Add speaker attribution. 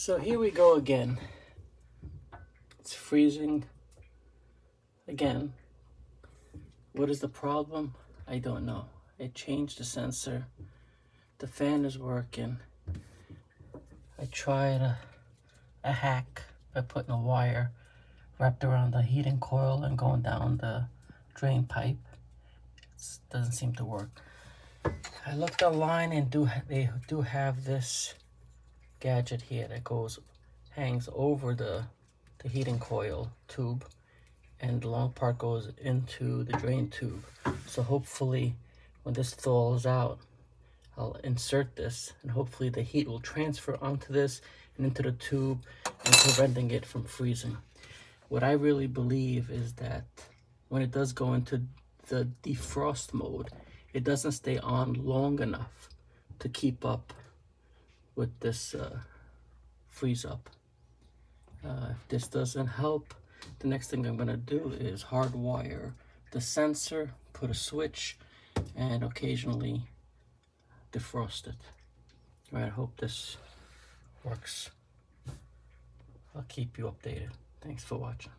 Speaker 1: So here we go again. It's freezing again. What is the problem? I don't know. I changed the sensor. The fan is working. I tried a hack by putting a wire wrapped around the heating coil and going down the drain pipe. It doesn't seem to work. I looked online and they do have this gadget here that hangs over the heating coil tube, and the long part goes into the drain tube. So hopefully when this thaws out, I'll insert this and hopefully the heat will transfer onto this and into the tube and preventing it from freezing. What I really believe is that when it does go into the defrost mode, it doesn't stay on long enough to keep up with this freeze up. If this doesn't help, the next thing I'm gonna do is hardwire the sensor, put a switch, and occasionally defrost it. All right, I hope this works. I'll keep you updated. Thanks for watching.